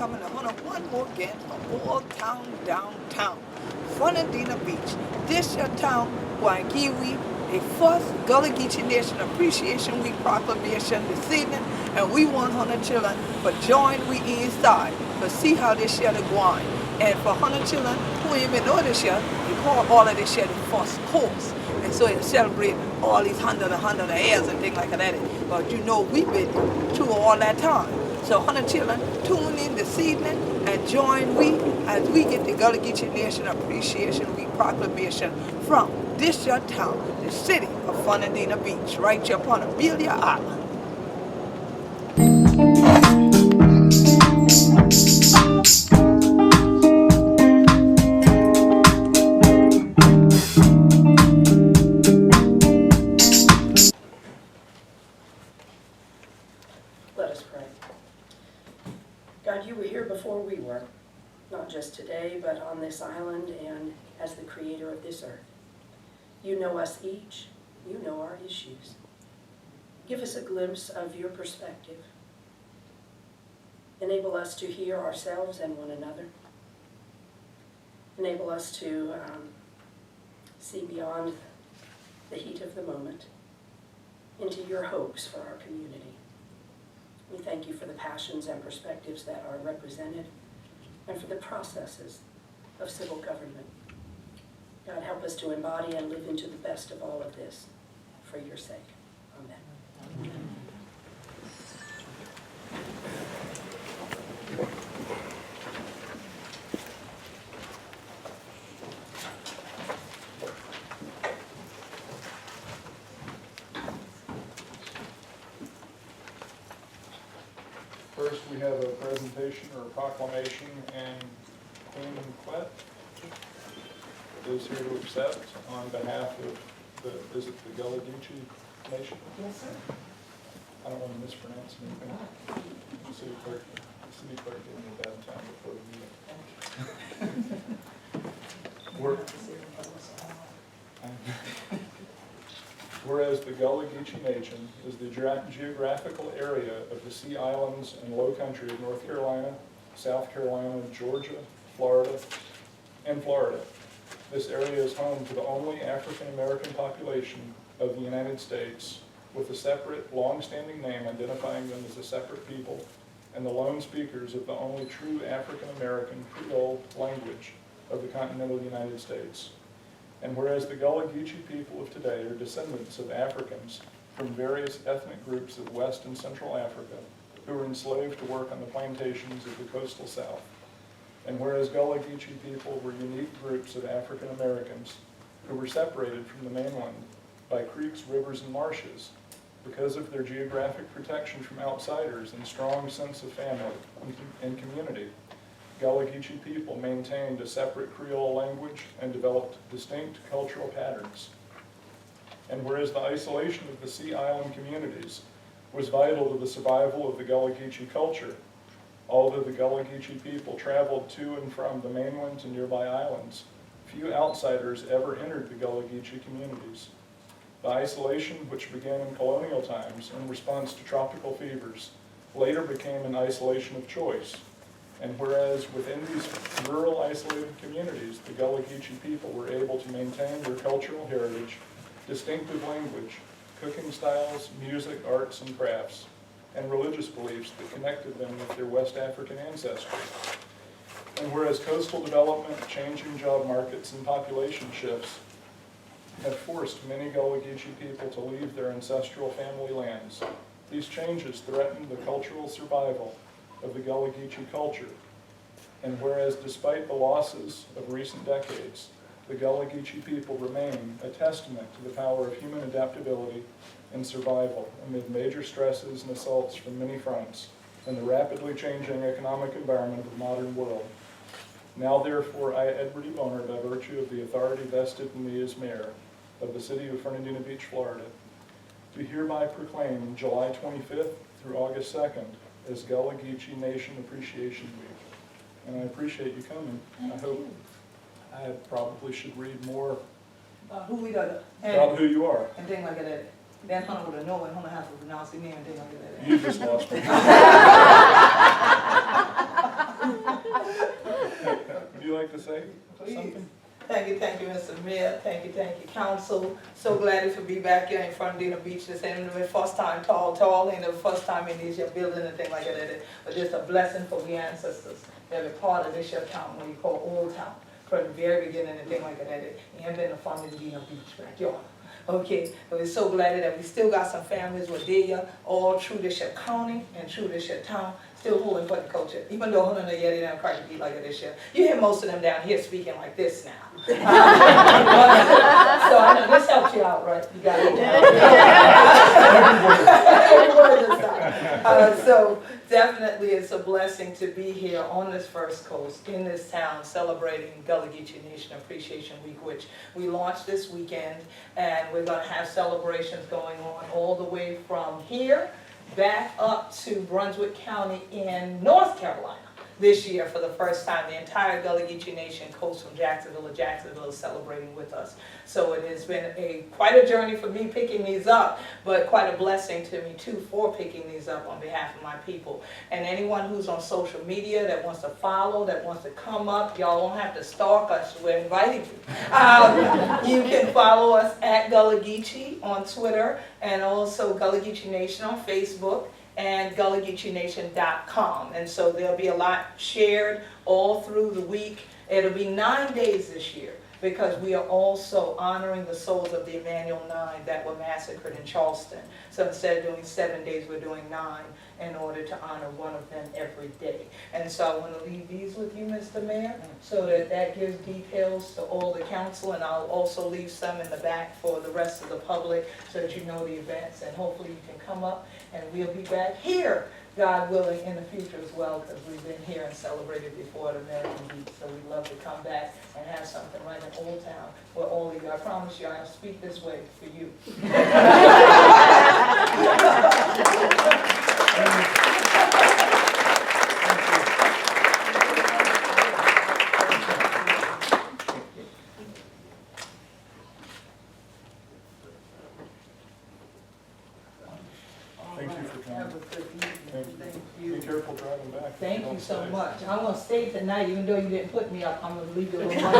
coming to Hunter one more again from Old Town downtown, Fernandina Beach. This your town where I give we a first Gullah Geechee Nation Appreciation Week proclamation this evening, and we want Hunter children for join we inside to see how this year is going. And for Hunter children who ain't been know this year, we call all of this year the first course. And so you celebrate all these hundred of years and things like that. But you know we've been through all that time. So Hunter children, tune in this evening and join we as we get the Gullah Geechee Nation Appreciation Week proclamation from this your town, the city of Fernandina Beach, right here upon Amelia Island. Let us pray. God, you were here before we were, not just today, but on this island and as the creator of this earth. You know us each. You know our issues. Give us a glimpse of your perspective. Enable us to hear ourselves and one another. Enable us to see beyond the heat of the moment into your hopes for our community. We thank you for the passions and perspectives that are represented and for the processes of civil government. God, help us to embody and live into the best of all of this for your sake. Amen. Amen. First, we have a presentation or a proclamation and Queen Quet is here to accept on behalf of the, is it the Gullah Geechee Nation? Yes, sir. I don't want to mispronounce anything. The city clerk gave me a bad time before the meeting. Whereas the Gullah Geechee Nation is the geographical area of the Sea Islands and Low Country of North Carolina, South Carolina, Georgia, Florida, and Florida. This area is home to the only African American population of the United States with a separate, long-standing name identifying them as a separate people, and the lone speakers of the only true African American Creole language of the continental United States. And whereas the Gullah Geechee people of today are descendants of Africans from various ethnic groups of West and Central Africa who were enslaved to work on the plantations of the coastal South. And whereas Gullah Geechee people were unique groups of African Americans who were separated from the mainland by creeks, rivers, and marshes because of their geographic protection from outsiders and strong sense of family and community, Gullah Geechee people maintained a separate Creole language and developed distinct cultural patterns. And whereas the isolation of the Sea Island communities was vital to the survival of the Gullah Geechee culture, although the Gullah Geechee people traveled to and from the mainland to nearby islands, few outsiders ever entered the Gullah Geechee communities. The isolation, which began in colonial times in response to tropical fevers, later became an isolation of choice. And whereas within these rural isolated communities, the Gullah Geechee people were able to maintain their cultural heritage, distinctive language, cooking styles, music, arts, and crafts, and religious beliefs that connected them with their West African ancestry. And whereas coastal development, changing job markets, and population shifts have forced many Gullah Geechee people to leave their ancestral family lands, these changes threaten the cultural survival of the Gullah Geechee culture. And whereas despite the losses of recent decades, the Gullah Geechee people remain a testament to the power of human adaptability and survival amid major stresses and assaults from many fronts in the rapidly changing economic environment of the modern world. Now therefore, I, Edward E. Boner, by virtue of the authority vested in me as mayor of the city of Fernandina Beach, Florida, do hereby proclaim July 25th through August 2nd as Gullah Geechee Nation Appreciation Week. And I appreciate you coming. I hope I probably should read more Who we are. about who you are. And things like that. Then Hunter would have known and Hunter has to pronounce his name and things like that. You just lost me. to say Please. something? Thank you, Mr. Mayor. Thank you, council. So glad to be back here in Fernandina Beach. This ain't the first time tall, ain't the first time in this your building and thing like that. But just a blessing for we ancestors that are part of this your town, what you call Old Town, from the very beginning and thing like that. It ain't been a Fernandina Beach backyard. Okay, but we're so glad that we still got some families with there all through this your county and through this your town, still holding for the culture. Even though none of them yet don't quite be like this year. You hear most of them down here speaking like this now. So I know this helps you out, right? You got it. So definitely it's a blessing to be here on this First Coast in this town celebrating Gullah Geechee Nation Appreciation Week, which we launched this weekend, and we're going to have celebrations going on all the way from here back up to Brunswick County in North Carolina. This year, for the first time, the entire Gullah Geechee Nation coast from Jacksonville to Jacksonville is celebrating with us. So it has been quite a journey for me picking these up, but quite a blessing to me too for picking these up on behalf of my people. And anyone who's on social media that wants to follow, that wants to come up, y'all don't have to stalk us, we're inviting you. You can follow us at Gullah Geechee on Twitter, and also Gullah Geechee Nation on Facebook, and GullahGeecheeNation.com. And so there'll be a lot shared all through the week. It'll be 9 days this year because we are also honoring the souls of the Emmanuel 9 that were massacred in Charleston. So instead of doing 7 days, we're doing 9 in order to honor one of them every day. And so I want to leave these with you, Mr. Mayor, so that gives details to all the council, and I'll also leave some in the back for the rest of the public so that you know the events, and hopefully you can come up, and we'll be back here, God willing, in the future as well, because we've been here and celebrated before at American Beach, so we'd love to come back and have something right in Old Town where all of you, I promise you, I'll speak this way for you. Thank you for coming. Have a good evening. Thank you. Be careful driving back. Thank you Don't so stay. much. I'm going to stay tonight, even though you didn't put me up. I'm going to leave you a little money.